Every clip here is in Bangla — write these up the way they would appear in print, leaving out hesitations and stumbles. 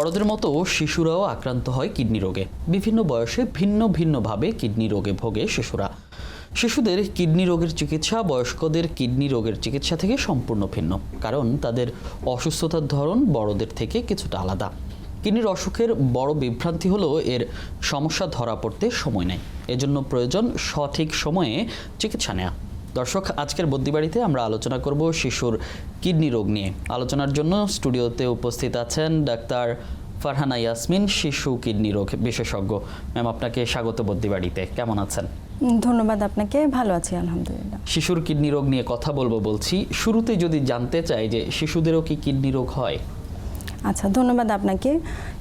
বড়দের মতো শিশুরাও আক্রান্ত হয় কিডনি রোগে। বিভিন্ন বয়সে ভিন্ন ভিন্নভাবে কিডনি রোগে ভোগে শিশুরা। শিশুদের কিডনি রোগের চিকিৎসা বয়স্কদের কিডনি রোগের চিকিৎসা থেকে সম্পূর্ণ ভিন্ন, কারণ তাদের অসুস্থতার ধরন বড়দের থেকে কিছুটা আলাদা। কিডনির অসুখের বড় বিভ্রান্তি হলো এর সমস্যা ধরা পড়তে সময় নেয়, এজন্য প্রয়োজন সঠিক সময়ে চিকিৎসা নেওয়া। দর্শক, আজকের বদ্যিবাড়িতে আমরা আলোচনা করব শিশুর কিডনি রোগ নিয়ে। আলোচনার জন্য স্টুডিওতে উপস্থিত আছেন ডাক্তার ফারহানা ইয়াসমিন, শিশু কিডনি রোগ বিশেষজ্ঞ। ম্যাম, আপনাকে স্বাগত বদ্যিবাড়িতে। কেমন আছেন? ধন্যবাদ আপনাকে, ভালো আছি আলহামদুলিল্লাহ। শিশুর কিডনি রোগ নিয়ে কথা বলছি। শুরুতে যদি জানতে চাই যে শিশুদেরও কি কিডনি রোগ হয়? আচ্ছা, ধন্যবাদ আপনাকে।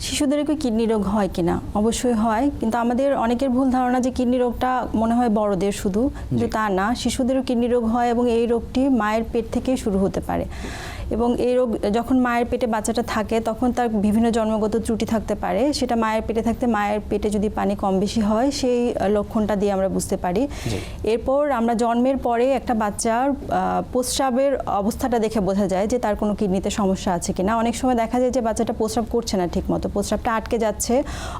শিশুদেরও কি কিডনি রোগ হয় কিনা? অবশ্যই হয়, কিন্তু আমাদের অনেকের ভুল ধারণা যে কিডনি রোগটা মনে হয় বড়দের শুধু, কিন্তু তা না। শিশুদেরও কিডনি রোগ হয় এবং এই রোগটি মায়ের পেট থেকেই শুরু হতে পারে। এবং এই রোগ যখন মায়ের পেটে বাচ্চাটা থাকে তখন তার বিভিন্ন জন্মগত ত্রুটি থাকতে পারে। সেটা মায়ের পেটে থাকতে মায়ের পেটে যদি পানি কম বেশি হয় সেই লক্ষণটা দিয়ে আমরা বুঝতে পারি। এরপর আমরা জন্মের পরে একটা বাচ্চার প্রস্রাবের অবস্থাটা দেখে বোঝা যায় যে তার কোনো কিডনিতে সমস্যা আছে কিনা। অনেক সময় দেখা যায় যে বাচ্চাটা প্রস্রাব করছে না ঠিক মতো, প্রস্রাবটা আটকে যাচ্ছে,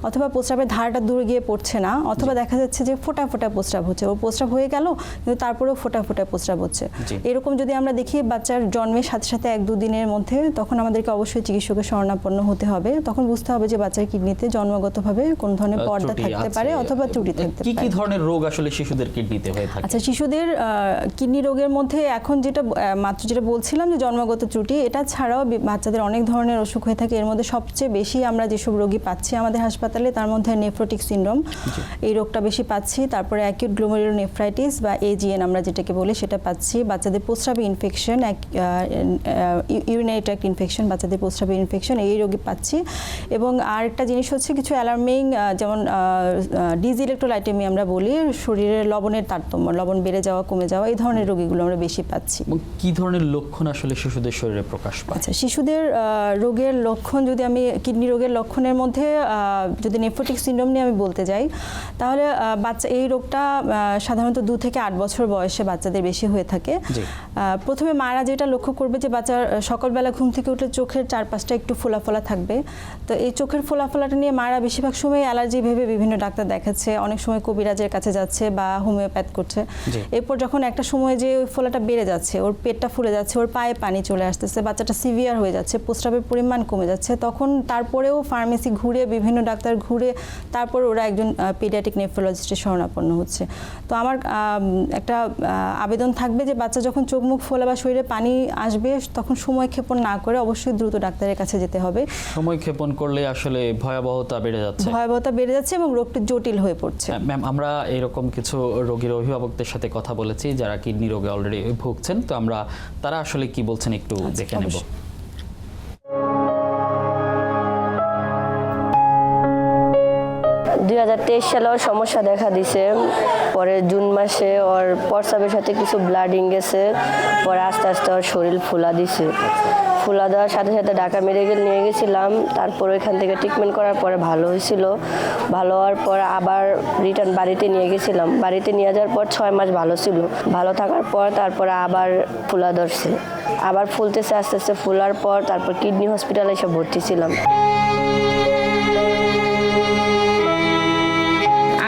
অথবা প্রস্রাবের ধারটা দূরে গিয়ে পড়ছে না, অথবা দেখা যাচ্ছে যে ফোঁটা ফোঁটা প্রস্রাব হচ্ছে। ওর প্রস্রাব হয়ে গেল কিন্তু তারপরেও ফোঁটা ফোঁটা প্রস্রাব হচ্ছে। এরকম যদি আমরা দেখি বাচ্চার জন্মের সাথে সাথে 1-2 দিনের মধ্যে, তখন আমাদেরকে অবশ্যই চিকিৎসকের শরণাপন্ন হতে হবে। তখন বুঝতে হবে যে বাচ্চার কিডনিতে জন্মগতভাবে কোন ধরনের পর্দা থাকতে পারে অথবা ত্রুটি থাকতে পারে। কি ধরনের রোগ আসলে শিশুদের কিডনিতে হয়ে থাকে? আচ্ছা, শিশুদের কিডনি রোগের মধ্যে এখন মাত্র যেটা বলছিলাম যে জন্মগত ত্রুটি, এটা ছাড়াও বাচ্চাদের অনেক ধরনের অসুখ হয়ে থাকে। এর মধ্যে সবচেয়ে বেশি আমরা যেসব রোগী পাচ্ছি আমাদের হাসপাতালে, তার মধ্যে নেফ্রোটিক সিনড্রোম, এই রোগটা বেশি পাচ্ছি। তারপরে অ্যাকিউট গ্লোমেরুলোনেফ্রাইটিস বা AGN আমরা যেটাকে বলি সেটা পাচ্ছি। বাচ্চাদের প্রস্রাবে ইনফেকশন, ইউরিনারি ট্র্যাক্ট ইনফেকশন, বাচ্চাদের প্রস্রাবে ইনফেকশন, এই রোগী পাচ্ছি। এবং আরেকটা জিনিস হচ্ছে কিছু অ্যালার্মিং, যেমন ডিসইলেক্ট্রোলাইটেমি আমরা বলি, শরীরের লবণের তারতম্য, লবণ বেড়ে যাওয়া কমে যাওয়া, এই ধরনের রোগীগুলো আমরা বেশি পাচ্ছি। কি ধরনের লক্ষণ আসলে শিশুদের শরীরে প্রকাশ পায়? আচ্ছা, শিশুদের রোগের লক্ষণ যদি আমি কিডনি রোগের লক্ষণের মধ্যে যদি নেফ্রোটিক সিনড্রোম নিয়ে আমি বলতে যাই, তাহলে বাচ্চা এই রোগটা সাধারণত 2 থেকে 8 বছর বয়সে বাচ্চাদের বেশি হয়ে থাকে। প্রথমে মারা যেটা লক্ষ্য করবে যে বাচ্চার সকালবেলা ঘুম থেকে উঠলে চোখের চারপাশটা একটু ফোলা ফোলা থাকবে। তো এই চোখের ফোলা ফোলাটা নিয়ে মারা বেশিরভাগ সময় অ্যালার্জি ভেবে বিভিন্ন ডাক্তার দেখাচ্ছে, অনেক সময় কবিরাজের কাছে যাচ্ছে বা হোমিওপ্যাথ করছে। এরপর যখন একটা সময় যে ওই ফোলাটা বেড়ে যাচ্ছে, ওর পেটটা ফুলে যাচ্ছে, ওর পায়ে পানি চলে আসতেছে, বাচ্চাটা সিভিয়ার হয়ে যাচ্ছে, প্রস্রাবের পরিমাণ কমে যাচ্ছে, তখন তারপরেও ফার্মেসি ঘুরে বিভিন্ন ডাক্তার ঘুরে তারপর ওরা একজন পিডিয়াট্রিক নেফ্রোলজিস্টের শরণাপন্ন হচ্ছে। তো আমার একটা আবেদন থাকবে যে বাচ্চা যখন চোখ মুখ ফোলা বা শরীরে পানি আসবে তখন সময় ক্ষেপণ না করে অবশ্যই দ্রুত ডাক্তারের কাছে যেতে হবে। সময় ক্ষেপণ করলে আসলে ভয়াবহতা বেড়ে যাচ্ছে এবং রোগটি জটিল হয়ে পড়ছে। ম্যাম, আমরা এরকম কিছু রোগীর অভিভাবকদের সাথে কথা বলেছি যারা কিডনি রোগে অলরেডি ভুগছেন। তো তারা আসলে কি বলছেন একটু দেখে নেব। 2023 সালে ওর সমস্যা দেখা দিছে। পরে জুন মাসে ওর প্রস্রাবের সাথে কিছু ব্লাডিং গেছে। পরে আস্তে আস্তে ওর শরীর ফুলা দিছে। ফুলা দেওয়ার সাথে সাথে ঢাকা মেডিকেল নিয়ে গেছিলাম। তারপর ওইখান থেকে ট্রিটমেন্ট করার পরে ভালো হয়েছিল। ভালো হওয়ার পর আবার রিটার্ন বাড়িতে নিয়ে গেছিলাম। বাড়িতে নিয়ে যাওয়ার পর 6 মাস ভালো ছিল। ভালো থাকার পর তারপরে আবার ফুলা ধরছে, আবার ফুলতেছে, আস্তে আস্তে ফুলার পর তারপর কিডনি হসপিটালে এসে ভর্তি ছিলাম।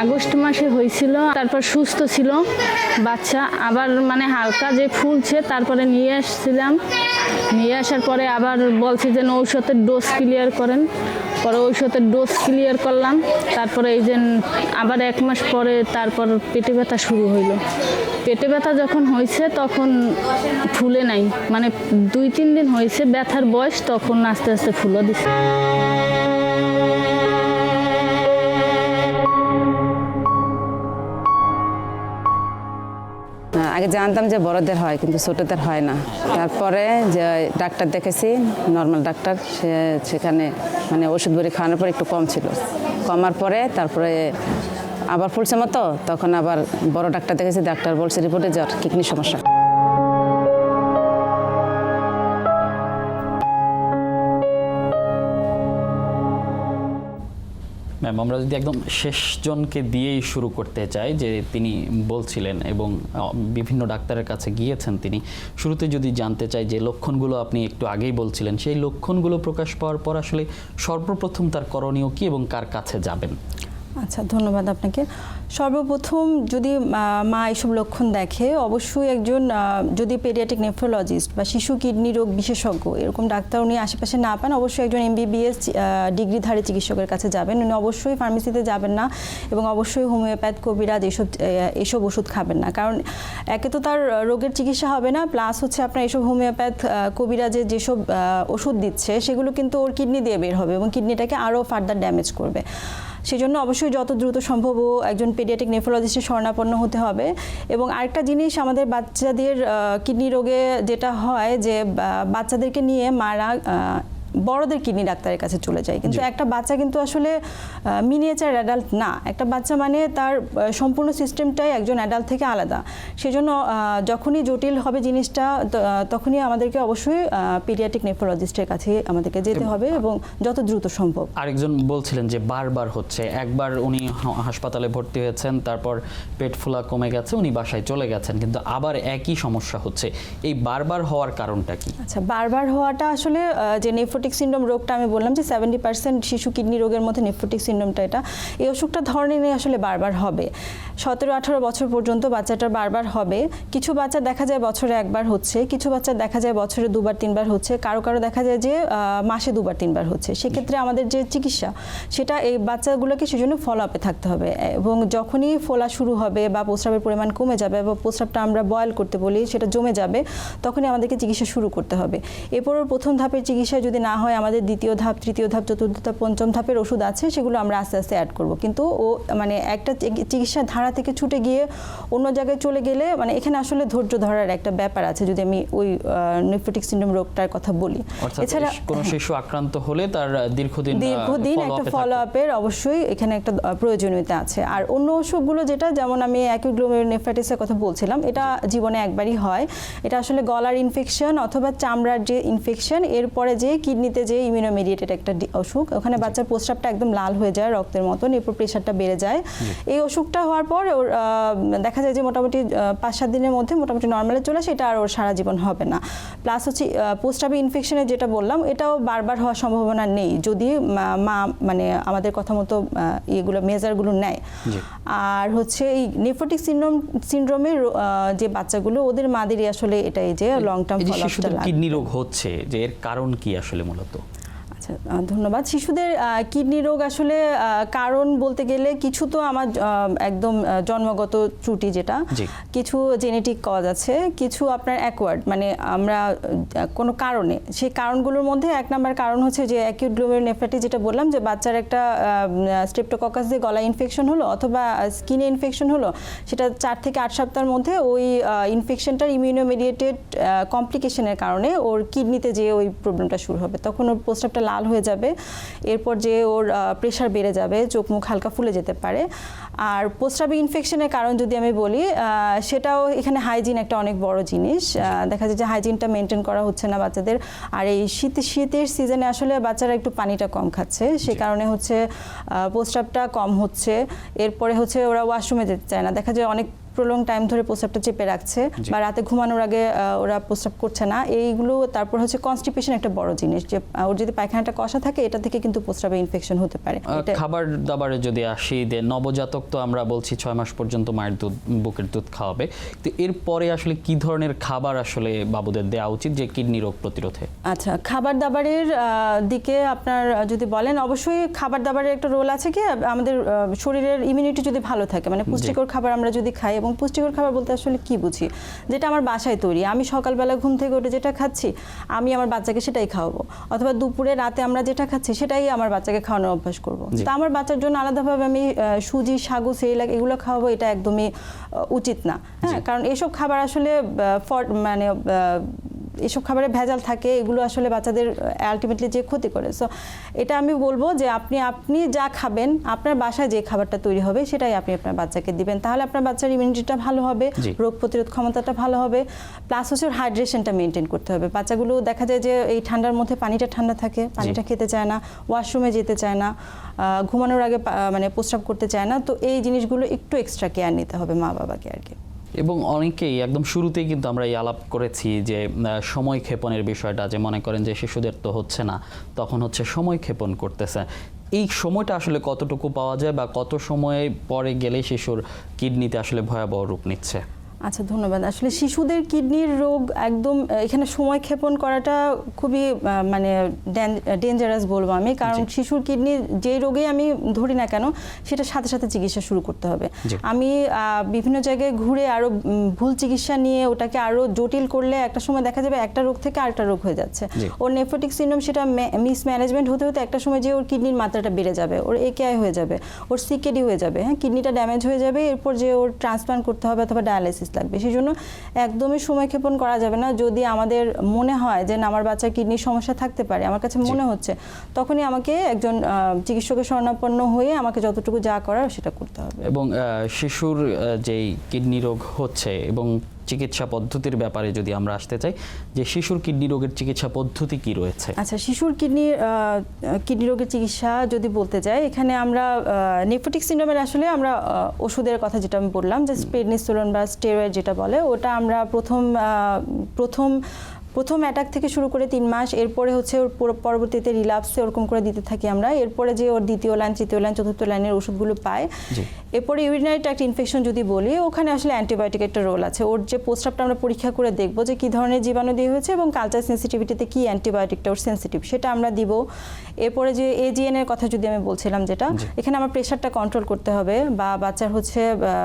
আগস্ট মাসে হয়েছিল, তারপর সুস্থ ছিল বাচ্চা, আবার হালকা যে ফুলছে, তারপরে নিয়ে আসছিলাম। নিয়ে আসার পরে আবার বলছে যে ঔষধের ডোজ ক্লিয়ার করেন। পরে ঔষধের ডোজ ক্লিয়ার করলাম। তারপরে এই যে আবার 1 মাস পরে তারপর পেটে ব্যথা শুরু হইলো। পেটে ব্যথা যখন হয়েছে তখন ফুলে নাই, 2-3 দিন হয়েছে ব্যথার বয়স, তখন আস্তে আস্তে ফুলে দিচ্ছে। আগে জানতাম যে বড়দের হয়, কিন্তু ছোটদের হয় না। তারপরে যে ডাক্তার দেখেছি, নর্মাল ডাক্তার, সেখানে ওষুধ বড়ি খাওয়ানোর পর একটু কম ছিল। কমার পরে তারপরে আবার ফুলছে মতো, তখন আবার বড় ডাক্তার দেখেছি। ডাক্তার বলছে রিপোর্টে জ্বর, কিডনির সমস্যা। ম্যাম আমরা যদি একদম শেষ জনকে দিয়েই শুরু করতে চাই, যে তিনি বলছিলেন এবং বিভিন্ন ডাক্তারের কাছে গিয়েছেন, তিনি শুরুতে যদি জানতে চাই যে লক্ষণগুলো আপনি একটু আগেই বলছিলেন, সেই লক্ষণগুলো প্রকাশ পাওয়ার পর আসলে সর্বপ্রথম তার করণীয় কি এবং কার কাছে যাবেন? আচ্ছা, ধন্যবাদ আপনাকে। সর্বপ্রথম যদি মা এইসব লক্ষণ দেখে, অবশ্যই একজন যদি পেডিয়াট্রিক নেফ্রোলজিস্ট বা শিশু কিডনি রোগ বিশেষজ্ঞ এরকম ডাক্তার উনি আশেপাশে না পান, অবশ্যই একজন MBBS ডিগ্রিধারী চিকিৎসকের কাছে যাবেন। উনি অবশ্যই ফার্মেসিতে যাবেন না এবং অবশ্যই হোমিওপ্যাথ, কবিরাজ এইসব ওষুধ খাবেন না। কারণ একে তো তার রোগের চিকিৎসা হবে না, প্লাস হচ্ছে আপনার এইসব হোমিওপ্যাথ, কবিরাজের যেসব ওষুধ দিচ্ছে সেগুলো কিন্তু ওর কিডনি দিয়ে বের হবে এবং কিডনিটাকে আরও ফার্দার ড্যামেজ করবে। সেজন্য অবশ্যই যত দ্রুত সম্ভব একজন পেডিয়াট্রিক নেফ্রোলজিস্টের শরণাপন্ন হতে হবে। এবং আরেকটা জিনিস, আমাদের বাচ্চাদের কিডনি রোগে যেটা হয় যে বাচ্চাদেরকে নিয়ে মারা বড়দের কিডনি ডাক্তারের কাছে চলে যায়, কিন্তু একটা বাচ্চা কিন্তু আসলে মিনিয়েচার অ্যাডাল্ট না। একটা বাচ্চা মানে তার সম্পূর্ণ সিস্টেমটাই একজন অ্যাডাল্ট থেকে আলাদা। সেজন্য যখনই জটিল হবে জিনিসটা, তখনই আমাদেরকে অবশ্যই পেডিয়াট্রিক নেফ্রোলজিস্টের কাছে আমাদেরকে যেতে হবে এবং যত দ্রুত সম্ভব। আরেকজন বলছিলেন যে বারবার হচ্ছে, একবার উনি হাসপাতালে ভর্তি হয়েছেন, তারপর পেট ফোলা কমে গেছে, উনি বাসায় চলে গেছেন, কিন্তু আবার একই সমস্যা হচ্ছে। এই বারবার হওয়ার কারণটা কি? আচ্ছা, বারবার হওয়াটা আসলে যে নেফ্রোটিক সিনড্রোম রোগটা আমি বললাম যে 70% শিশু কিডনি রোগের মধ্যে নেফ্রোটিক সিনড্রোমটা, এই অসুখটা ধরনের নিয়ে আসলে বারবার হবে। 17-18 বছর পর্যন্ত বাচ্চাটার বারবার হবে। কিছু বাচ্চা দেখা যায় বছরে একবার হচ্ছে, কিছু বাচ্চা দেখা যায় বছরে 2-3 হচ্ছে, কারো দেখা যায় যে মাসে 2-3 হচ্ছে। সেক্ষেত্রে আমাদের যে চিকিৎসা, সেটা এই বাচ্চাগুলোকে সেজন্য ফলো আপে থাকতে হবে এবং যখনই ফোলা শুরু হবে বা প্রস্রাবের পরিমাণ কমে যাবে বা প্রস্রাবটা আমরা বয়েল করতে বলি, সেটা জমে যাবে, তখনই আমাদেরকে চিকিৎসা শুরু করতে হবে। এরপর প্রথম ধাপের চিকিৎসায় যদি না হয়, আমাদের দ্বিতীয় ধাপ, তৃতীয় ধাপ, চতুর্থ ধাপ, পঞ্চম ধাপের ওষুধ আছে, সেগুলো আমরা আস্তে আস্তে অ্যাড করব। কিন্তু ও মানে একটা চিকিৎসার ধারা থেকে ছুটে গিয়ে অন্য জায়গায় চলে গেলে, মানে এখানে আসলে ধৈর্য ধরার একটা ব্যাপার আছে যদি আমি ওই নেফ্রোটিক সিনড্রোম রোগটার কথা বলি। এছাড়া কোনো শিশু আক্রান্ত হলে তার দীর্ঘদিন একটা ফলো আপের অবশ্যই এখানে একটা প্রয়োজনীয়তা আছে। আর অন্য অসুখগুলো যেটা, যেমন আমি অ্যাকিউট গ্লোমেরুলোনেফ্রাইটিসের কথা বলছিলাম, এটা জীবনে একবারই হয়। এটা আসলে গলার ইনফেকশন অথবা চামড়ার যে ইনফেকশন, এরপরে যে কিডনিতে যে ইমিউনোমেডিয়েটেড একটা অসুখ, ওখানে বাচ্চার প্রস্রাবটা একদম লাল হয়ে যায় রক্তের মতন, এরপর প্রেশারটা বেড়ে যায়। এই অসুখটা হওয়ার পর ওর দেখা যায় যে মোটামুটি 5-7 দিনের মধ্যে মোটামুটি নর্মালে চলে আসে, এটা আর ওর সারা জীবন হবে না। প্লাস হচ্ছে প্রস্রাবে ইনফেকশনের যেটা বললাম, এটাও বারবার হওয়ার সম্ভাবনা নেই যদি মা মানে আমাদের কথা মতো এগুলো মেজারগুলো নেয়। আর হচ্ছে এই নেফ্রোটিক সিনড্রোমের যে বাচ্চাগুলো, ওদের মাদেরই আসলে এটাই যে লং টার্ম ফলো আপটা লাগে। কিডনি রোগ হচ্ছে যে এর কারণ কি আসলে মূলত? আচ্ছা, ধন্যবাদ। শিশুদের কিডনি রোগ আসলে কারণ বলতে গেলে কিছু তো আমার একদম জন্মগত ত্রুটি, যেটা কিছু জেনেটিক কজ আছে, কিছু আপনার অ্যাকোয়ার্ড, মানে আমরা কোনো কারণে, সেই কারণগুলোর মধ্যে 1 নাম্বার কারণ হচ্ছে যে অ্যাকিউট গ্লোমেরুলোনেফ্রাইটিস, যেটা বললাম যে বাচ্চার একটা স্ট্রেপ্টোককাস দিয়ে গলা ইনফেকশন হলো অথবা স্কিনে ইনফেকশন হলো, সেটা 4 থেকে 8 সপ্তাহের মধ্যে ওই ইনফেকশনটার ইমিউনোমেডিয়েটেড কমপ্লিকেশনের কারণে ওর কিডনিতে যে ওই প্রবলেমটা শুরু হবে, তখন ওর প্রস্রাবটা লাল হয়ে যাবে, এরপর যে ওর প্রেশার বেড়ে যাবে, চোখ মুখ হালকা ফুলে যেতে পারে। আর প্রস্রাবে ইনফেকশনের কারণ যদি আমি বলি, সেটাও এখানে হাইজিন একটা অনেক বড় জিনিস। দেখা যায় যে হাইজিনটা মেনটেন করা হচ্ছে না বাচ্চাদের। আর এই শীতের সিজনে আসলে বাচ্চারা একটু পানিটা কম খাচ্ছে, সে কারণে হচ্ছে প্রস্রাবটা কম হচ্ছে। এরপরে হচ্ছে ওরা ওয়াশরুমে যেতে চায় না, দেখা যায় অনেক প্রলং টাইম ধরে প্রস্রাবটা চেপে রাখছে, বা রাতে ঘুমানোর আগে ওরা প্রস্রাব করছে না, এইগুলো। তারপর হচ্ছে কনস্টিপেশন একটা বড় জিনিস, যে ওর যদি পায়খানাটা কষা থাকে, এটা থেকে কিন্তু প্রস্রাবে ইনফেকশন হতে পারে। খাবার দাবারে যদি আসি, নবজাতক তো আমরা বলছি 6 মাস পর্যন্ত মায়ের দুধ, বুকের দুধ খাওয়াবে, তো এরপরে আসলে কি ধরনের খাবার আসলে বাবুদের দেওয়া উচিত যে কিডনি রোগ প্রতিরোধে? আচ্ছা, খাবার দাবারের দিকে আপনার যদি বলেন, অবশ্যই খাবার দাবারের একটা রোল আছে, কি আমাদের শরীরের ইমিউনিটি যদি ভালো থাকে, মানে পুষ্টিকর খাবার আমরা যদি খাই, এবং পুষ্টিকর খাবার বলতে আসলে কি বুঝি, যেটা আমার বাসায় তৈরি, আমি সকালবেলা ঘুম থেকে উঠে যেটা খাচ্ছি, আমি আমার বাচ্চাকে সেটাই খাওয়াবো, অথবা দুপুরে রাতে আমরা যেটা খাচ্ছি সেটাই আমার বাচ্চাকে খাওয়ানোর অভ্যাস করবো। তা আমার বাচ্চার জন্য আলাদাভাবে আমি সুজি, সাগু, সেরেলাক এগুলো খাওয়াবো, এটা একদমই উচিত না। হ্যাঁ, কারণ এসব খাবার আসলে মানে এসব খাবারে ভেজাল থাকে, এগুলো আসলে বাচ্চাদের আলটিমেটলি যে ক্ষতি করে। সো এটা আমি বলবো যে আপনি যা খাবেন, আপনার বাসায় যে খাবারটা তৈরি হবে সেটাই আপনি আপনার বাচ্চাকে দিবেন, তাহলে আপনার বাচ্চার ইমিউনিটিটা ভালো হবে, রোগ প্রতিরোধ ক্ষমতাটা ভালো হবে, প্লাস হচ্ছে হাইড্রেশনটা মেনটেন করতে হবে। বাচ্চাগুলো দেখা যায় যে এই ঠান্ডার মধ্যে পানিটা ঠান্ডা থাকে, পানিটা খেতে চায় না, ওয়াশরুমে যেতে চায় না, ঘুমানোর আগে মানে প্রস্রাব করতে চায় না। তো এই জিনিসগুলো একটু এক্সট্রা কেয়ার নিতে হবে মা বাবাকে আর কি। এবং অনেকেই একদম শুরুতেই কিন্তু আমরা এই আলাপ করেছি যে সময় ক্ষেপণের বিষয়টা, যে মনে করেন যে শিশুদের তো হচ্ছে না, তখন হচ্ছে সময় ক্ষেপণ করতেছে। এই সময়টা আসলে কতটুকু পাওয়া যায় বা কত সময় পরে গেলে শিশুর কিডনিতে আসলে ভয়াবহ রূপ নিচ্ছে? আচ্ছা, ধন্যবাদ। আসলে শিশুদের কিডনির রোগ একদম এখানে সময় ক্ষেপণ করাটা খুবই মানে ডেঞ্জারাস বলবো আমি, কারণ শিশুর কিডনির যে রোগে আমি ধরি না কেন সেটা সাথে সাথে চিকিৎসা শুরু করতে হবে। আমি বিভিন্ন জায়গায় ঘুরে আরও ভুল চিকিৎসা নিয়ে ওটাকে আরও জটিল করলে একটা সময় দেখা যাবে একটা রোগ থেকে আরেকটা রোগ হয়ে যাচ্ছে। ওর নেফ্রোটিক সিনড্রোম, সেটা মিসম্যানেজমেন্ট হতে হতে একটা সময় যে ওর কিডনির মাত্রাটা বেড়ে যাবে, ওর একেআই হয়ে যাবে, ওর সিকেডি হয়ে যাবে, হ্যাঁ, কিডনিটা ড্যামেজ হয়ে যাবে, এরপর যে ওর ট্রান্সপ্লান্ট করতে হবে অথবা ডায়ালাইসিস লাগবে। সেই জন্য একদমই সময় ক্ষেপণ করা যাবে না। যদি আমাদের মনে হয় যে আমার বাচ্চার কিডনির সমস্যা থাকতে পারে, আমার কাছে মনে হচ্ছে, তখনই আমাকে একজন চিকিৎসকের শরণাপন্ন হয়ে আমাকে যতটুকু যা করার সেটা করতে হবে। এবং শিশুর যেই কিডনি রোগ হচ্ছে এবং চিকিৎসা পদ্ধতির ব্যাপারে যদি আমরা আসতে চাই, যে শিশুর কিডনি রোগের চিকিৎসা পদ্ধতি কি রয়েছে? আচ্ছা, শিশুর কিডনি রোগের চিকিৎসা যদি বলতে যাই, এখানে আমরা নেফ্রোটিক সিনড্রোমের আসলে আমরা ওষুধের কথা যেটা আমি বললাম যে প্রেডনিসোলোন বা স্টেরয়েড যেটা বলে, ওটা আমরা প্রথম অ্যাটাক থেকে শুরু করে 3 মাস, এরপরে হচ্ছে ওর পরবর্তীতে রিল্যাপসে ওরকম করে দিতে থাকি আমরা। এরপরে যে ওর দ্বিতীয় লাইন, তৃতীয় লাইন, চতুর্থ লাইনের ওষুধগুলো পায়। এরপরে ইউরিনারি ট্র্যাক্ট ইনফেকশন যদি বলি, ওখানে আসলে অ্যান্টিবায়োটিক একটা রোল আছে। ওর যে প্রস্রাবটা আমরা পরীক্ষা করে দেখবো যে কী ধরনের জীবাণু দিয়ে হয়েছে এবং কালচার সেন্সিটিভিটিতে কী অ্যান্টিবায়োটিকটা ওর সেন্সিটিভ, সেটা আমরা দিব। এরপরে যে এজিএন এর কথা যদি আমি বলছিলাম, যেটা এখানে আমার প্রেশারটা কন্ট্রোল করতে হবে বা বাচ্চার হচ্ছে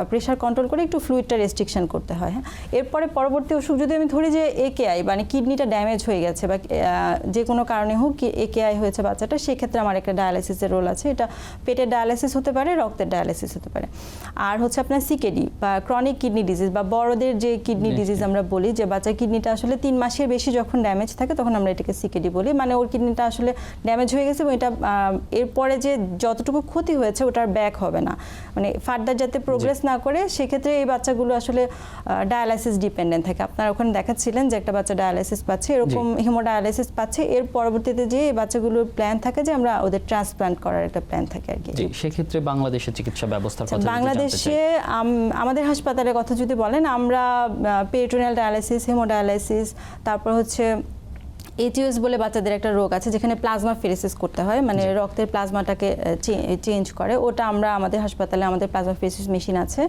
প্রেশার কন্ট্রোল করে একটু ফ্লুইডটা রেস্ট্রিকশন করতে হয়। হ্যাঁ, এরপরে পরবর্তী ওষুধ যদি আমি ধরি যে একেআই, মানে কিডনিটা ড্যামেজ হয়ে গেছে বা যে কোনো কারণে হোক একেআই হয়েছে বাচ্চাটা, সেক্ষেত্রে আমার একটা ডায়ালাইসিসের রোল আছে। এটা পেটের ডায়ালাইসিস হতে পারে, রক্তের ডায়ালাইসিস হতে পারে। আর হচ্ছে আপনার সিকেডি বা ক্রনিক কিডনি ডিজিজ বা বড়দের যে কিডনি ডিজিজ আমরা বলি, যে বাচ্চার কিডনিটা আসলে 3 মাসের বেশি যখন ড্যামেজ থাকে তখন আমরা এটাকে সিকেডি বলি। মানে ওর কিডনিটা আসলে ড্যামেজ হয়ে গেছে এবং এটা এরপরে যে যতটুকু ক্ষতি হয়েছে ওটার ব্যাক হবে না, মানে ফার্দার যাতে প্রোগ্রেস না করে, সেক্ষেত্রে এই বাচ্চাগুলো আসলে ডায়ালাইসিস ডিপেন্ডেন্ট থাকে। আপনারা ওখানে দেখাচ্ছিলেন যে একটা বাচ্চা ডায়ালাইসিস পাচ্ছে, এরকম হিমোডায়ালাইসিস পাচ্ছে, এর পরবর্তীতে যে এই বাচ্চাগুলোর প্ল্যান থাকে যে আমরা ওদের ট্রান্সপ্লান্ট করার একটা প্ল্যান থাকে আর কি। সেক্ষেত্রে বাংলাদেশের চিকিৎসা ব্যবস্থার কথা বাংলাদেশে আমাদের হাসপাতালের কথা যদি বলেন, আমরা পেরিটোনিয়াল ডায়ালাইসিস, হেমোডায়ালাইসিস, তারপর হচ্ছে এইচইউএস বলে বাচ্চাদের একটা রোগ আছে যেখানে প্লাজমা ফেরেসিস করতে হয়, মানে রক্তের প্লাজমাটাকে চেঞ্জ করে, ওটা আমরা আমাদের হাসপাতালে আমাদের প্লাজমা ফেরেসিস মেশিন আছে।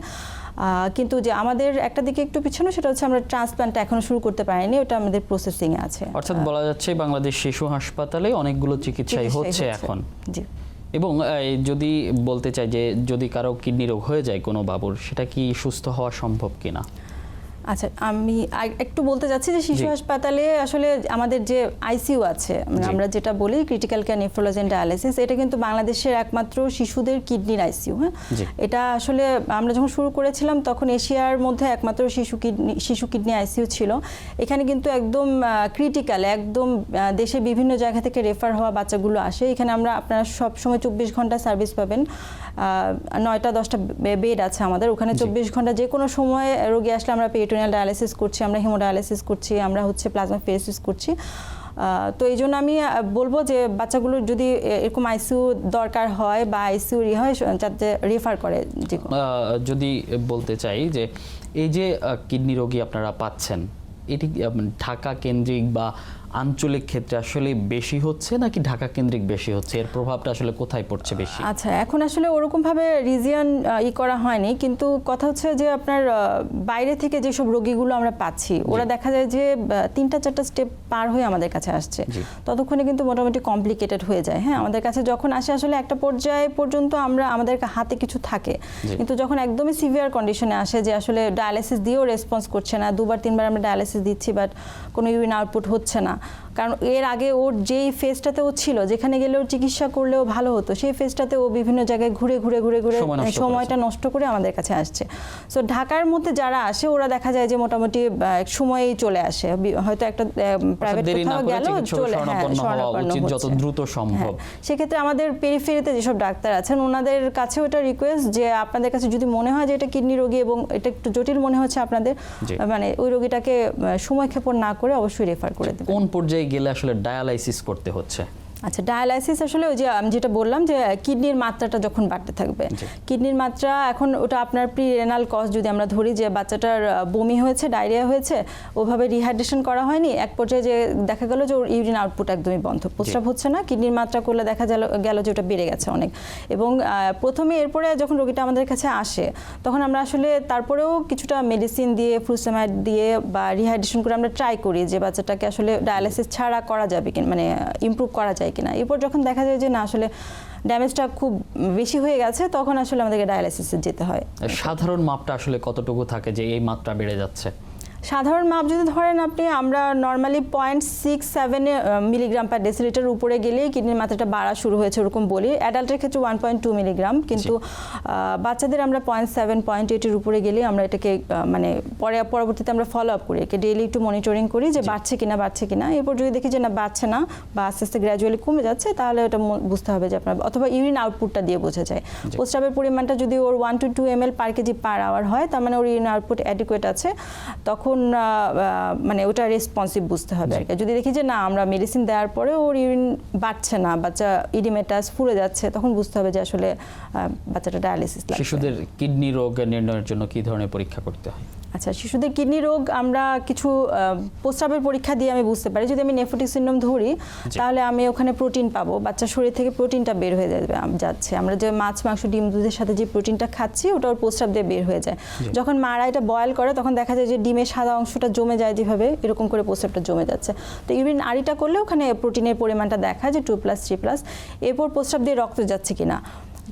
কিন্তু যে আমাদের একটা দিকে একটু পিছনে, সেটা হচ্ছে আমরা ট্রান্সপ্লান্টটা এখনো শুরু করতে পারিনি, ওটা আমাদের প্রসেসিংয়ে আছে। অর্থাৎ বলা যাচ্ছে বাংলাদেশ শিশু হাসপাতালে অনেকগুলো চিকিৎসাই হচ্ছে এখন। জি। এবং যদি বলতে চাই যে যদি কারো কিডনি রোগ হয়ে যায় কোনো বাবুর, সেটা কি সুস্থ হওয়া সম্ভব কিনা? আচ্ছা, আমি একটু বলতে যাচ্ছি যে শিশু হাসপাতালে আসলে আমাদের যে আইসিইউ আছে, আমরা যেটা বলি critical care nephrology and dialysis, এটা কিন্তু বাংলাদেশের একমাত্র শিশুদের কিডনির আইসিইউ। হ্যাঁ, এটা আসলে আমরা যখন শুরু করেছিলাম তখন এশিয়ার মধ্যে একমাত্র শিশু কিডনি আইসিইউ ছিল। এখানে কিন্তু একদম ক্রিটিক্যাল, একদম দেশের বিভিন্ন জায়গা থেকে রেফার হওয়া বাচ্চাগুলো আসে। এখানে আপনারা সবসময় 24 ঘন্টা সার্ভিস পাবেন, 9টা-10টা বেড আছে আমাদের ওখানে। 24 ঘন্টা যে কোনো সময় রোগী আসলে আমরা পেরিটোনিয়াল ডায়ালাইসিস করছি, আমরা হিমোডায়ালাইসিস করছি, আমরা হচ্ছে প্লাজমা ফেরেসিস করছি। তো এই জন্য আমি বলবো যে বাচ্চাগুলোর যদি এরকম আইসিইউ দরকার হয় বা আইসিইউ হয়, যাতে রেফার করে। যদি বলতে চাই যে এই যে কিডনি রোগী আপনারা পাচ্ছেন, এটি ঢাকা কেন্দ্রিক বা আঞ্চলিক ক্ষেত্রে আসলে বেশি হচ্ছে নাকি ঢাকা কেন্দ্রিক বেশি হচ্ছে? এর প্রভাবটা আসলে কোথায় পড়ছে বেশি? আচ্ছা, এখন আসলে ওরকম ভাবে রিজিয়ন করা হয়নি, কিন্তু কথা হচ্ছে যে আপনার বাইরে থেকে যেসব রোগীগুলো আমরা পাচ্ছি, ওরা দেখা যায় যে 3টা-4টা স্টেপ পার হয়ে আমাদের কাছে আসছে, ততক্ষণে কিন্তু মোটামুটি কমপ্লিকেটেড হয়ে যায়। হ্যাঁ, আমাদের কাছে যখন আসে আসলে একটা পর্যায়ে পর্যন্ত আমাদের হাতে কিছু থাকে, কিন্তু যখন একদমই সিভিয়ার কন্ডিশনে আসে যে আসলে ডায়ালাইসিস দিয়েও রেসপন্স করছে না, 2বার 3বার আমরা ডায়ালাইসিস দিচ্ছি বাট কোনো ইউরিন আউটপুট হচ্ছে না, কারণ এর আগে ওর যেই ফেজটাতে ও ছিল, যেখানে গেলে ওর চিকিৎসা করলেও ভালো হতো, সেই ফেজটাতে ও বিভিন্ন জায়গায় ঘুরে সময়টা নষ্ট করে আমাদের কাছে আসছে। সো ঢাকার মধ্যে যারা আসে ওরা দেখা যায় যে মোটামুটি সময়েই চলে আসে, হয়তো একটা প্রাইভেট কোথাও গেল চলে যত দ্রুত সম্ভব। সেক্ষেত্রে আমাদের পেরিফেরিতে যেসব ডাক্তার আছেন ওনাদের কাছে ওটা রিকোয়েস্ট যে আপনাদের কাছে যদি মনে হয় যে এটা কিডনি রোগী এবং এটা একটু জটিল মনে হচ্ছে আপনাদের, মানে ওই রোগীটাকে সময়ক্ষেপণ না করে অবশ্যই রেফার করে দেবেন। কোন পর্যায়ে গেলে আসলে ডায়ালাইসিস করতে হচ্ছে? আচ্ছা, ডায়ালাইসিস আসলে ওই যে আমি যেটা বললাম যে কিডনির মাত্রাটা যখন বাড়তে থাকবে, কিডনির মাত্রা এখন ওটা আপনার প্রি রেনাল কজ যদি আমরা ধরি যে বাচ্চাটার বমি হয়েছে, ডায়রিয়া হয়েছে, ওভাবে রিহাইড্রেশন করা হয়নি, এক পর্যায়ে যে দেখা গেল যে ওর ইউরিন আউটপুট একদমই বন্ধ, প্রস্রাব হচ্ছে না, কিডনির মাত্রা করলে দেখা গেল যে ওটা বেড়ে গেছে অনেক। এবং প্রথমে এরপরে যখন রোগীটা আমাদের কাছে আসে তখন আমরা আসলে তারপরেও কিছুটা মেডিসিন দিয়ে, ফ্লুসামাইড দিয়ে বা রিহাইড্রেশন করে আমরা ট্রাই করি যে বাচ্চাটাকে আসলে ডায়ালাইসিস ছাড়া করা যাবে কিনা, মানে ইমপ্রুভ করা যায় কিনা। এরপর যখন দেখা যায় যে না আসলে ড্যামেজটা খুব বেশি হয়ে গেছে তখন আসলে আমাদেরকে ডায়ালাইসিসে যেতে হয়। সাধারণ মাপটা আসলে কতটুকু থাকে যে এই মাত্রা বেড়ে যাচ্ছে? সাধারণ মাপ যদি ধরেন আপনি, আমরা নর্মালি 0.67 মিলিগ্রাম পার ডেসিলিটার উপরে গেলেই কিডনির মাত্রাটা বাড়া শুরু হয়েছে ওরকম বলি। অ্যাডাল্টের ক্ষেত্রে 1.2 মিলিগ্রাম, কিন্তু বাচ্চাদের আমরা 0.7 0.8 এর উপরে গেলেই আমরা এটাকে মানে পরবর্তীতে আমরা ফলো আপ করি, একে ডেইলি একটু মনিটরিং করি যে বাড়ছে কিনা। এরপর যদি দেখি যে না বাড়ছে না বা আস্তে আস্তে গ্র্যাজুয়ালি কমে যাচ্ছে তাহলে ওটা বুঝতে হবে যে আপনার, অথবা ইউরিন আউটপুটটা দিয়ে বোঝা যায়। প্রস্রাবের পরিমাণটা যদি ওর 1 to 2 ml per KG per hour হয় তার মানে ওর ইউরিন আউটপুট অ্যাডিকুয়েট আছে, তখন মানে ওটা রেসপন্সিভ বুঝতে হবে আর কি। যদি দেখি যে না আমরা মেডিসিন দেওয়ার পরে ওর ইউরিন বাড়ছে না, বাচ্চা ইডিমেটাস ফুলে যাচ্ছে, তখন বুঝতে হবে যে আসলে বাচ্চাটা ডায়ালিসিস লাগবে। শিশুদের কিডনি রোগ নির্ণয়ের জন্য কি ধরনের পরীক্ষা করতে হয়? আচ্ছা, শিশুদের কিডনি রোগ আমরা কিছু প্রস্রাবের পরীক্ষা দিয়ে আমি বুঝতে পারি। যদি আমি নেফ্রোটিক সিনড্রোম ধরি তাহলে আমি ওখানে প্রোটিন পাবো, বাচ্চার শরীর থেকে প্রোটিনটা বের হয়ে যাচ্ছে। আমরা যে মাছ, মাংস, ডিম, দুধের সাথে যে প্রোটিনটা খাচ্ছি ওটা ওর প্রস্রাব দিয়ে বের হয়ে যায়। যখন মারা এটা বয়েল করে তখন দেখা যায় যে ডিমের সাদা অংশটা জমে যায়, যেভাবে এরকম করে প্রস্রাবটা জমে যাচ্ছে। তো ইউরিন আরিটা করলে ওখানে প্রোটিনের পরিমাণটা দেখায় যে 2+, 3+। এরপর প্রস্রাব দিয়ে রক্ত যাচ্ছে কিনা,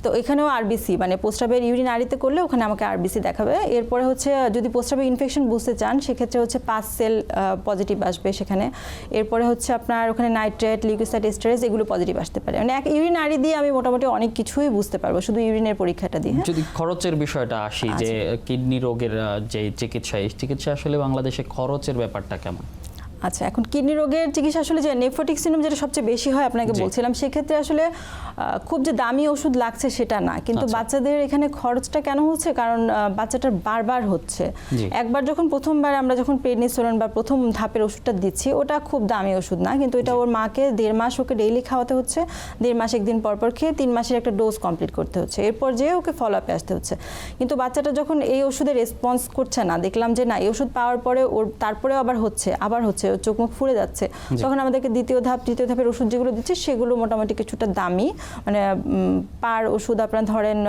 তো এখানেও আরবিসি মানে প্রস্রাবের ইউরিন আরিতে করলে ওখানে আমাকে আরবিসি দেখাবে। এরপরে হচ্ছে যদি প্রস্রাবের ইনফেকশন বুঝতে চান সেক্ষেত্রে হচ্ছে 5 সেল পজিটিভ আসবে সেখানে। এরপরে হচ্ছে আপনার ওখানে নাইট্রেট, লিউকোসাইট এস্টারেজ এগুলো পজিটিভ আসতে পারে। মানে এক ইউরিন আরি দিয়ে আমি মোটামুটি অনেক কিছুই বুঝতে পারবো শুধু ইউরিনের পরীক্ষাটা দিয়ে। যদি খরচের বিষয়টা আসি, যে কিডনি রোগের যে চিকিৎসা আসলে বাংলাদেশে খরচের ব্যাপারটা কেমন? আচ্ছা, এখন কিডনি রোগের চিকিৎসা আসলে যে নেফ্রোটিক সিনড্রোম যেটা সবচেয়ে বেশি হয় আপনাকে বলছিলাম, সেক্ষেত্রে আসলে খুব যে দামি ওষুধ লাগছে সেটা না, কিন্তু বাচ্চাদের এখানে খরচটা কেন হচ্ছে, কারণ বাচ্চাটার বারবার হচ্ছে। একবার প্রথমবার আমরা যখন প্রেডনিসোলন বা প্রথম ধাপের ওষুধটা দিচ্ছি ওটা খুব দামি ওষুধ না, কিন্তু এটা ওর মাকে 1.5 মাস ওকে ডেইলি খাওয়াতে হচ্ছে, 1.5 মাস একদিন পরপর খেয়ে 3 মাসের একটা ডোজ কমপ্লিট করতে হচ্ছে, এরপর যেয়ে ওকে ফলো আপে আসতে হচ্ছে। কিন্তু বাচ্চাটা যখন এই ওষুধে রেসপন্স করছে না, দেখলাম যে না এই ওষুধ পাওয়ার পরে ওর তারপরেও আবার হচ্ছে চোখ মুখ ফুলে যাচ্ছে, তখন আমাদেরকে দ্বিতীয় ধাপের ওষুধ যেগুলো দিচ্ছে সেগুলো মোটামুটি কিছুটা দামি, মানে পার ওষুধ আপনার ধরেন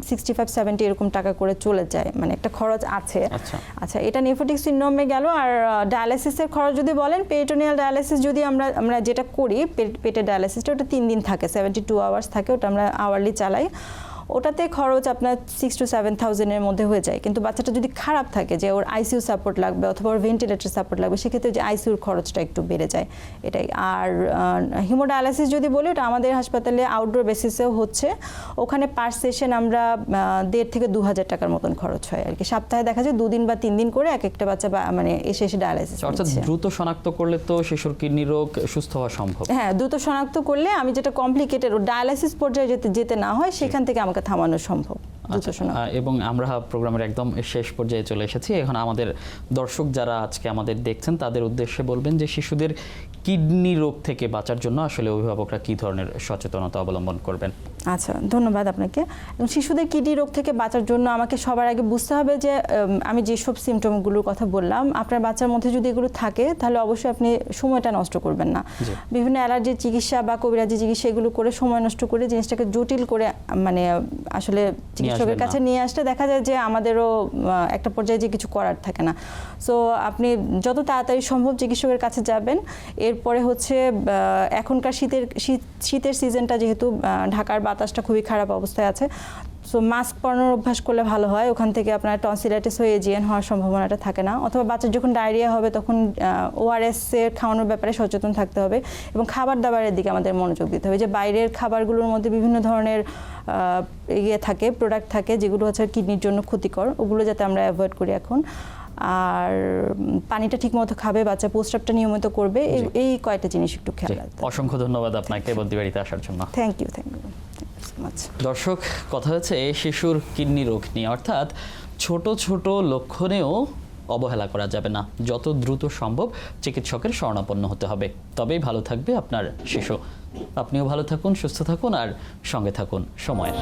65-70 এরকম টাকা করে চলে যায়, মানে একটা খরচ আছে। আচ্ছা, এটা নেফ্রোটিক সিনড্রোমে গেল। আর ডায়ালাইসিসের খরচ যদি বলেন, পেরিটোনিয়াল ডায়ালাইসিস যদি আমরা যেটা করি, পেটের ডায়ালাইসিসটা ওটা 3 দিন থাকে, 72 আওয়ার্স থাকে, ওটা আমরা আওয়ারলি চালাই। ওটাতে খরচ আপনার 6,000 to 7,000 এর মধ্যে হয়ে যায়। কিন্তু বাচ্চাটা যদি খারাপ থাকে, যে ওর আইসিইউ সাপোর্ট লাগবে অথবা ওর ভেন্টিলেটর সাপোর্ট লাগবে, সেক্ষেত্রে যে আইসিইউর খরচটা একটু বেড়ে যায়, এটাই। আর হিমোডায়ালাইসিস যদি বলি, ওটা আমাদের হাসপাতালে আউটডোর বেসিসেও হচ্ছে, ওখানে পার সেশন আমরা 1,500 থেকে 2,000 টাকার মতন খরচ হয় আর কি। সপ্তাহে দেখা যায় 2 দিন বা 3 দিন করে এক একটা বাচ্চা মানে এসে ডায়ালাইসিস। অর্থাৎ দ্রুত শনাক্ত করলে তো শিশুর কিডনি রোগ সুস্থ হওয়া সম্ভব। হ্যাঁ, দ্রুত শনাক্ত করলে আমি যেটা কমপ্লিকেটেড ও ডায়ালাইসিস পর্যায়ে যেতে না হয় সেখান থেকে আমাকে থামানো সম্ভব। এবং আমরা প্রোগ্রামের একদম শেষ পর্যায়ে চলে এসেছি। এখন আমাদের দর্শক যারা আজকে আমাদের দেখছেন তাদের উদ্দেশ্যে বলবেন যে শিশুদের কিডনি রোগ থেকে বাঁচার জন্য আসলে অভিভাবকরা কি ধরনের সচেতনতা অবলম্বন করবেন? আচ্ছা, ধন্যবাদ আপনাকে। এবং শিশুদের কিডনি রোগ থেকে বাঁচার জন্য আমাকে সবার আগে বুঝতে হবে যে আমি যেসব সিমটমগুলোর কথা বললাম, আপনার বাচ্চার মধ্যে যদি এগুলো থাকে তাহলে অবশ্যই আপনি সময়টা নষ্ট করবেন না। বিভিন্ন অ্যালার্জির চিকিৎসা বা কবিরাজি চিকিৎসা এগুলো করে সময় নষ্ট করে জিনিসটাকে জটিল করে মানে আসলে চিকিৎসকের কাছে নিয়ে আসলে দেখা যায় যে আমাদেরও একটা পর্যায়ে যে কিছু করার থাকে না। সো আপনি যত তাড়াতাড়ি সম্ভব চিকিৎসকের কাছে যাবেন। এরপরে হচ্ছে এখনকার শীতের সিজনটা যেহেতু ঢাকার বাতাসটা খুবই খারাপ অবস্থায় আছে, সো মাস্ক পরানোর অভ্যাস করলে ভালো হয়, ওখান থেকে আপনার টনসিলাইটিস হয়ে এজিএন হওয়ার সম্ভাবনাটা থাকে না। অথবা বাচ্চার যখন ডায়রিয়া হবে তখন ওআরএস এর খাওয়ানোর ব্যাপারে সচেতন থাকতে হবে এবং খাবার দাবারের দিকে আমাদের মনোযোগ দিতে হবে। যে বাইরের খাবারগুলোর মধ্যে বিভিন্ন ধরনের থাকে, প্রোডাক্ট থাকে যেগুলো হচ্ছে কিডনির জন্য ক্ষতিকর, ওগুলো যাতে আমরা অ্যাভয়েড করি এখন। আর পানিটা ঠিকমতো খাবে, বাচ্চা প্রস্রাবটা নিয়মিত করবে, এই কয়েকটা জিনিস একটু খেয়াল রাখতে হবে। অসংখ্য ধন্যবাদ আপনাকে বদ্যিবাড়িতে আসার জন্য। Thank you so much. দর্শক, কথা হচ্ছে শিশুর কিডনি রোগ নিয়ে, অর্থাৎ ছোট ছোট লক্ষণেও অবহেলা করা যাবে না, যত দ্রুত সম্ভব চিকিৎসকের শরণাপন্ন হতে হবে, তবেই ভালো থাকবে আপনার শিশু। আপনিও ভালো থাকুন, সুস্থ থাকুন আর সঙ্গে থাকুন সময়ের।